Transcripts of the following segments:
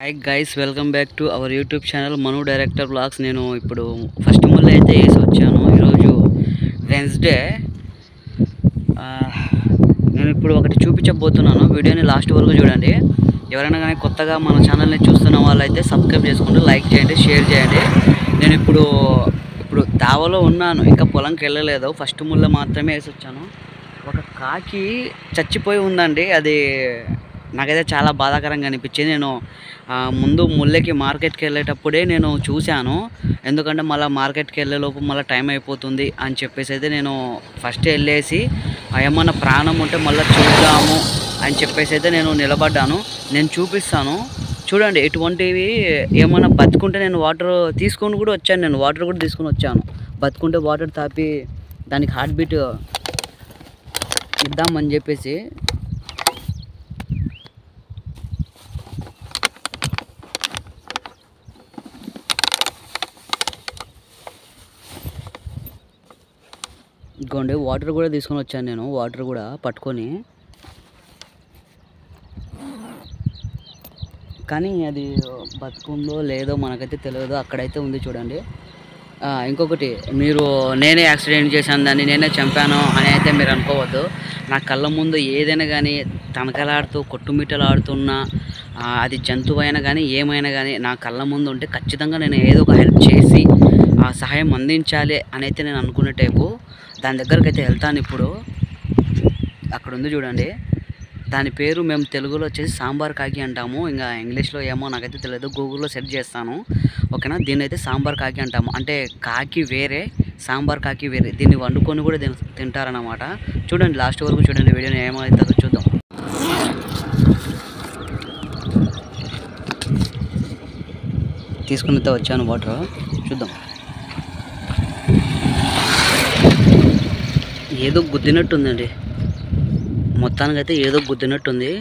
Hi guys, welcome back to our YouTube channel Manu director blogs. నేను ఇప్పుడు first ముళ్ళు అయితే వేసి వచ్చాను. ఈరోజు వెన్స్డే. నేను ఇప్పుడు ఒకటి చూపించబోతున్నాను. వీడియోని లాస్ట్ వరకు చూడండి. ఎవరైనా కానీ కొత్తగా మన ఛానల్ని చూస్తున్న వాళ్ళైతే సబ్స్క్రైబ్ చేసుకుంటూ లైక్ చేయండి, షేర్ చేయండి. నేను ఇప్పుడు దావలో ఉన్నాను, ఇంకా పొలంకి వెళ్ళలేదు. ఫస్ట్ ముళ్ళు మాత్రమే వేసి వచ్చాను. ఒక కాకి చచ్చిపోయి ఉందండి. అది నాకైతే చాలా బాధాకరంగా అనిపించింది. నేను ముందు ముళ్ళకి మార్కెట్కి వెళ్ళేటప్పుడే నేను చూశాను. ఎందుకంటే మళ్ళీ మార్కెట్కి వెళ్ళేలోపు మళ్ళీ టైం అయిపోతుంది అని చెప్పేసి అయితే నేను ఫస్ట్ వెళ్ళేసి ఏమన్నా ప్రాణం ఉంటే మళ్ళీ చూద్దాము అని చెప్పేసి అయితే నేను నిలబడ్డాను. నేను చూపిస్తాను చూడండి. ఎటువంటివి ఏమన్నా బతుకుంటే నేను వాటర్ తీసుకొని కూడా వచ్చాను. నేను వాటర్ కూడా తీసుకొని వచ్చాను. బతుకుంటే వాటర్ తాపి దానికి హార్ట్ బీట్ ఇద్దామని చెప్పేసి. ఇదిగోండి, వాటర్ కూడా తీసుకొని వచ్చాను. నేను వాటర్ కూడా పట్టుకొని, కానీ అది బతుకుందో లేదో మనకైతే తెలియదు. అక్కడైతే ఉంది చూడండి. ఇంకొకటి, మీరు నేనే యాక్సిడెంట్ చేశాను, దాన్ని నేనే చంపాను అని అయితే మీరు అనుకోవద్దు. నా కళ్ళ ముందు ఏదైనా కానీ తనకలాడుతూ కొట్టుమిట్టలాడుతున్నా, అది జంతువు అయినా కానీ ఏమైనా కానీ నా కళ్ళ ముందు ఉంటే ఖచ్చితంగా నేను ఏదో ఒక హెల్ప్ చేసి సహాయం అందించాలి అని అయితే నేను అనుకునే టైపు. దాని దగ్గరికి అయితే వెళ్తాను ఇప్పుడు. అక్కడ ఉంది చూడండి. దాని పేరు మేము తెలుగులో వచ్చేసి సాంబార్ కాకి అంటాము. ఇంకా ఇంగ్లీష్లో ఏమో నాకైతే తెలియదు. గూగుల్లో సెర్చ్ చేస్తాను, ఓకేనా. దీన్ని అయితే సాంబార్ కాకి అంటాము. అంటే కాకి వేరే, సాంబార్ కాకి వేరే. దీన్ని వండుకొని కూడా తింటారన్నమాట. చూడండి, లాస్ట్ వరకు చూడండి. వీడియోని ఏమవుతుందో చూద్దాం. తీసుకుని అయితే వచ్చాను వాటర్. చూద్దాం. ఏదో గుద్దినట్టుందండి. మొత్తానికైతే ఏదో గుద్దినట్టుంది.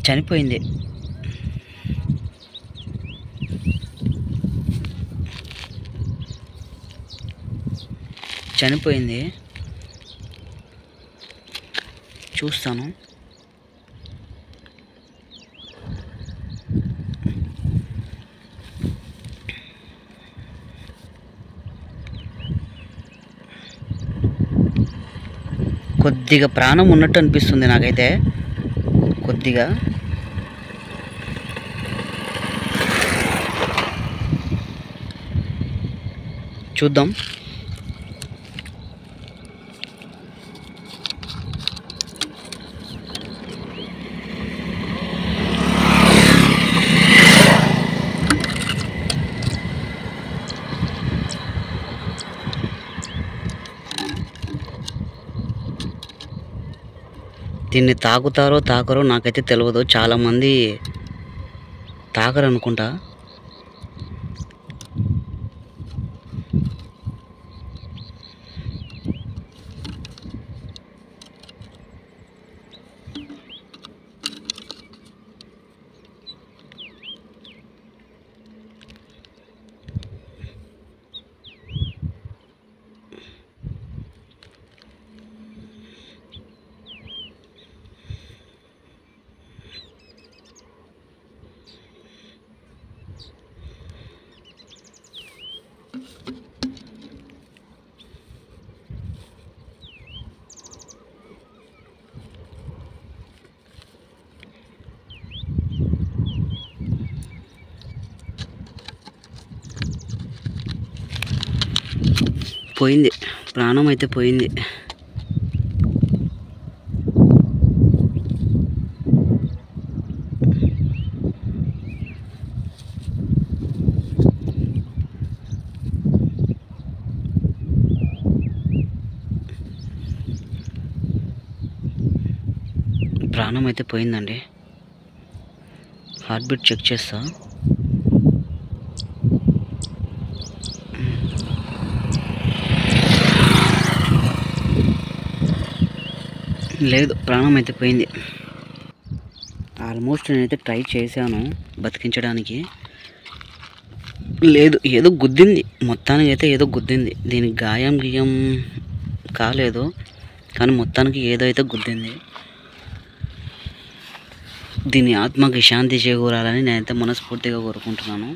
చనిపోయింది. చనిపోయింది. చూస్తాను. కొద్దిగా ప్రాణం ఉన్నట్టు అనిపిస్తుంది నాకైతే, కొద్దిగా. చూద్దాం. దీన్ని తాగుతారో తాకరో నాకైతే తెలియదు. చాలామంది తాగరు అనుకుంటా. పోయింది, ప్రాణం అయితే పోయింది. ప్రాణం అయితే పోయిందండి. హార్ట్ బీట్ చెక్ చేస్తా. లేదు, ప్రాణం అయితే పోయింది. ఆల్మోస్ట్ నేనైతే ట్రై చేశాను బతికించడానికి. లేదు, ఏదో గుద్దింది. మొత్తానికి అయితే ఏదో గుద్దింది. దీనికి గాయం కాలేదు. కానీ మొత్తానికి ఏదో అయితే గుద్దింది. దీని ఆత్మకి శాంతి చేకూరాలని నేనైతే మనస్ఫూర్తిగా కోరుకుంటున్నాను.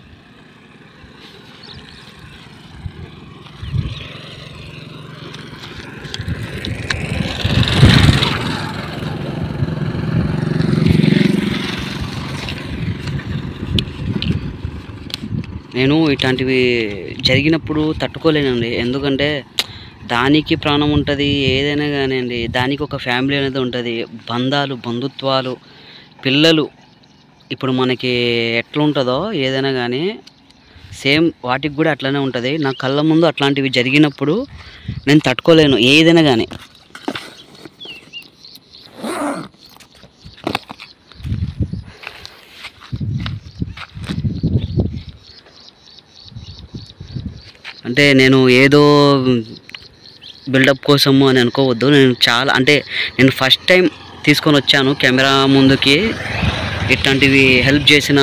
నేను ఇట్లాంటివి జరిగినప్పుడు తట్టుకోలేనండి. ఎందుకంటే దానికి ప్రాణం ఉంటుంది, ఏదైనా కానివ్వండి. దానికి ఒక ఫ్యామిలీ అనేది ఉంటుంది, బంధాలు, బంధుత్వాలు, పిల్లలు. ఇప్పుడు మనకి ఎట్లుంటుందో ఏదైనా కానీ సేమ్ వాటికి కూడా అట్లనే ఉంటుంది. నా కళ్ళ ముందు అట్లాంటివి జరిగినప్పుడు నేను తట్టుకోలేను ఏదైనా కానీ. అంటే నేను ఏదో బిల్డప్ కోసము అని అనుకోవద్దు. నేను ఫస్ట్ టైం తీసుకొని వచ్చాను కెమెరా ముందుకి. ఇట్లాంటివి హెల్ప్ చేసిన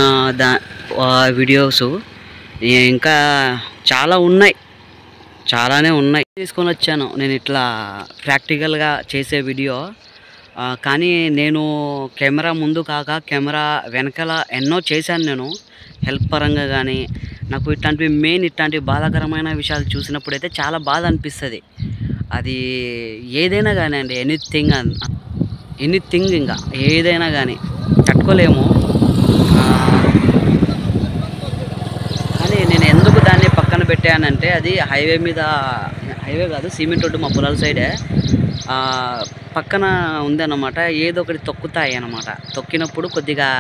వీడియోస్ ఇంకా చాలానే ఉన్నాయి తీసుకొని వచ్చాను నేను ఇట్లా ప్రాక్టికల్గా చేసే వీడియో. కానీ నేను కెమెరా ముందు కాక కెమెరా వెనకాల ఎన్నో చేశాను నేను హెల్ప్ పరంగా. కానీ నాకు ఇట్లాంటి బాధాకరమైన విషయాలు చూసినప్పుడు అయితే చాలా బాధ అనిపిస్తుంది. అది ఏదైనా కానీ అండి, ఎనీథింగ్ ఇంకా ఏదైనా కానీ తట్టుకోలేము. కానీ నేను ఎందుకు దాన్ని పక్కన పెట్టానంటే, అది హైవే కాదు, సిమెంట్ రోడ్డు, మా పొలాల సైడే పక్కన ఉందన్నమాట. ఏదో ఒకటి తొక్కుతాయి అన్నమాట. తొక్కినప్పుడు కొద్దిగా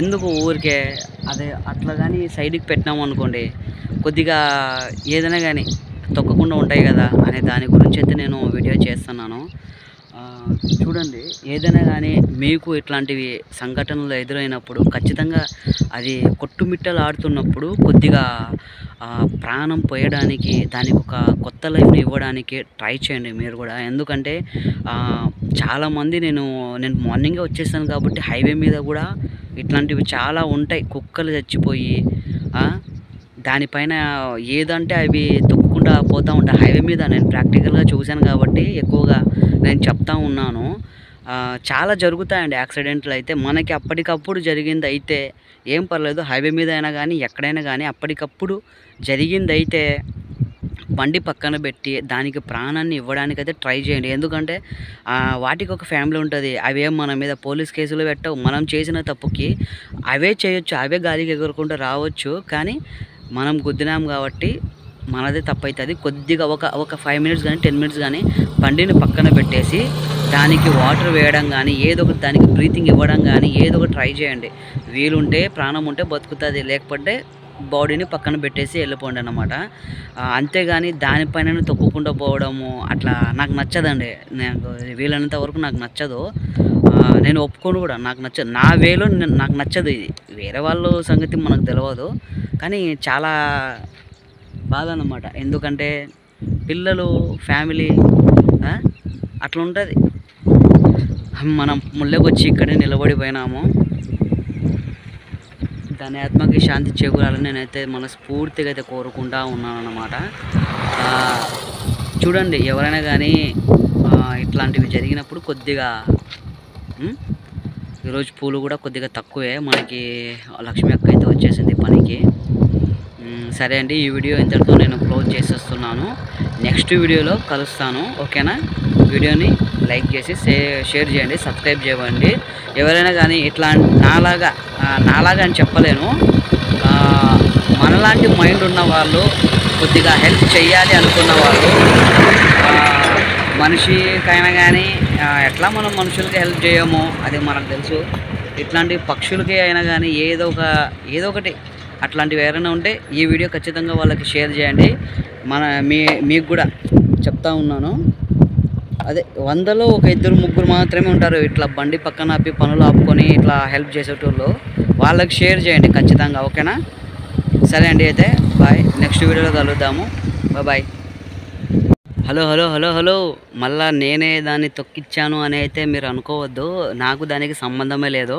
ఎందుకు ఊరికే అదే అట్లా కానీ సైడ్కి పెట్టినాము అనుకోండి, కొద్దిగా ఏదైనా కానీ తొక్కకుండా ఉంటాయి కదా అనే దాని గురించి అయితే నేను వీడియో చేస్తున్నాను. చూడండి, ఏదైనా కానీ మీకు ఇట్లాంటివి సంఘటనలు ఎదురైనప్పుడు ఖచ్చితంగా అది కొట్టుమిట్టలు ఆడుతున్నప్పుడు కొద్దిగా ప్రాణం పోయడానికి, దానికి ఒక కొత్త లైఫ్ని ఇవ్వడానికి ట్రై చేయండి మీరు కూడా. ఎందుకంటే చాలామంది నేను మార్నింగే వచ్చేసాను కాబట్టి హైవే మీద కూడా ఇట్లాంటివి చాలా ఉంటాయి. కుక్కలు చచ్చిపోయి దానిపైన ఏదంటే అవి తొక్కకుండా పోతూ ఉంటాయి హైవే మీద. నేను ప్రాక్టికల్గా చూశాను కాబట్టి ఎక్కువగా నేను చెప్తా ఉన్నాను. చాలా జరుగుతాయండి యాక్సిడెంట్లు అయితే. మనకి అప్పటికప్పుడు జరిగింది అయితే ఏం పర్లేదు, హైవే మీద అయినా కానీ ఎక్కడైనా కానీ అప్పటికప్పుడు జరిగింది అయితే బండి పక్కన పెట్టి దానికి ప్రాణాన్ని ఇవ్వడానికైతే ట్రై చేయండి. ఎందుకంటే వాటికి ఒక ఫ్యామిలీ ఉంటుంది. అవేం మన మీద పోలీస్ కేసులు పెట్టవు. మనం చేసిన తప్పుకి అవే చేయొచ్చు, అవే గాలికి ఎగురుకుంటూ రావచ్చు. కానీ మనం గుద్దినాం కాబట్టి మనదే తప్పు అవుతుంది. కొద్దిగా ఒక 5 మినిట్స్ కానీ 10 మినిట్స్ కానీ బండిని పక్కన పెట్టేసి దానికి వాటర్ వేయడం కానీ, ఏదో ఒకటి దానికి బ్రీతింగ్ ఇవ్వడం కానీ ఏదో ఒకటి ట్రై చేయండి. వీలుంటే ప్రాణం ఉంటే బతుకుతుంది, లేకపోతే బాడీని పక్కన పెట్టేసి వెళ్ళిపోండి అన్నమాట. అంతేగాని దానిపైన తొక్కకుండా పోవడము అట్లా నాకు నచ్చదండి. వీలైనంత వరకు నాకు నచ్చదు. నేను ఒప్పుకోను కూడా, నాకు నచ్చదు. నా వేలో నాకు నచ్చదు. ఇది వేరే వాళ్ళ సంగతి మనకు తెలియదు, కానీ చాలా బాధ అన్నమాట. ఎందుకంటే పిల్లలు, ఫ్యామిలీ అట్లా ఉంటుంది. మనం ముళ్ళకి వచ్చి ఇక్కడే నిలబడిపోయినాము. దాని ఆత్మకి శాంతి చేకూరాలని నేనైతే మనస్ఫూర్తిగా అయితే కోరుకుంటా ఉన్నాను అన్నమాట. చూడండి, ఎవరైనా కానీ ఇట్లాంటివి జరిగినప్పుడు కొద్దిగా ఈరోజు పూలు కూడా కొద్దిగా తక్కువే. మనకి లక్ష్మి అక్క అయితే వచ్చేసింది పనికి. సరే అండి, ఈ వీడియో ఇంతటితో నేను క్లోజ్ చేసేస్తున్నాను. నెక్స్ట్ వీడియోలో కలుస్తాను, ఓకేనా? వీడియోని లైక్ చేసి షేర్ చేయండి, సబ్స్క్రైబ్ చేయండి. ఎవరైనా కానీ ఇట్లా నాలాగా అని చెప్పలేను, మనలాంటి మైండ్ ఉన్న వాళ్ళు, కొద్దిగా హెల్ప్ చేయాలి అనుకున్న వాళ్ళు, మనిషికైనా కానీ ఎట్లా మనం మనుషులకి హెల్ప్ చేయము అది మనకు తెలుసు. ఇట్లాంటి పక్షులకి అయినా కానీ ఏదో ఒకటి అట్లాంటివి ఎవరైనా ఉంటే ఈ వీడియో ఖచ్చితంగా వాళ్ళకి షేర్ చేయండి. మీకు కూడా చెప్తా ఉన్నాను, అదే 100లో ఒక 2-3 మాత్రమే ఉంటారు ఇట్లా బండి పక్కన ఆపి పనులు ఆపుకొని ఇట్లా హెల్ప్ చేసేటోళ్ళు. వాళ్ళకి షేర్ చేయండి ఖచ్చితంగా, ఓకేనా? సరే అండి, అయితే బాయ్. నెక్స్ట్ వీడియోలో కలుద్దాము. బాయ్. హలో, మళ్ళా నేనే దాన్ని తొక్కిచ్చాను అని అయితే మీరు అనుకోవద్దు. నాకు దానికి సంబంధమే లేదు.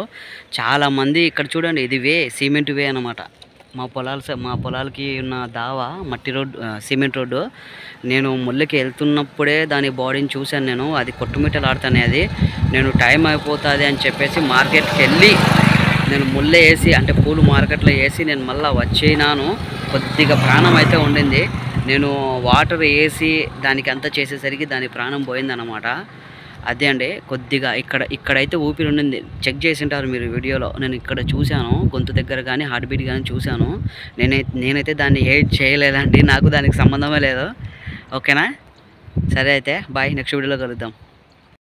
చాలామంది ఇక్కడ చూడండి, ఇది సిమెంట్ వే అన్నమాట. మా పొలాలకి ఉన్న దావా మట్టి రోడ్డు, సిమెంట్ రోడ్డు. నేను ముళ్ళకి వెళ్తున్నప్పుడే దాని బాడీని చూశాను నేను. అది కొట్టుమిట్టలాడుతానే అది. నేను టైం అయిపోతుంది అని చెప్పేసి మార్కెట్కి వెళ్ళి నేను ముళ్ళే వేసి, అంటే పూలు మార్కెట్లో వేసి నేను మళ్ళీ వచ్చినాను. కొద్దిగా ప్రాణం అయితే ఉండింది. నేను వాటర్ వేసి దానికి అంతా చేసేసరికి దాని ప్రాణం పోయిందన్నమాట. అదే అండి, కొద్దిగా ఇక్కడైతే ఊపిరి ఉండింది. చెక్ చేసి ఉంటారు మీరు వీడియోలో. నేను ఇక్కడ చూశాను, గొంతు దగ్గర కానీ హార్ట్ బీట్ కానీ చూశాను. నేనైతే దాన్ని హేట్ చేయలేదండి, నాకు దానికి సంబంధమే లేదు. ఓకేనా? సరే అయితే బాయ్, నెక్స్ట్ వీడియోలో కలుద్దాం.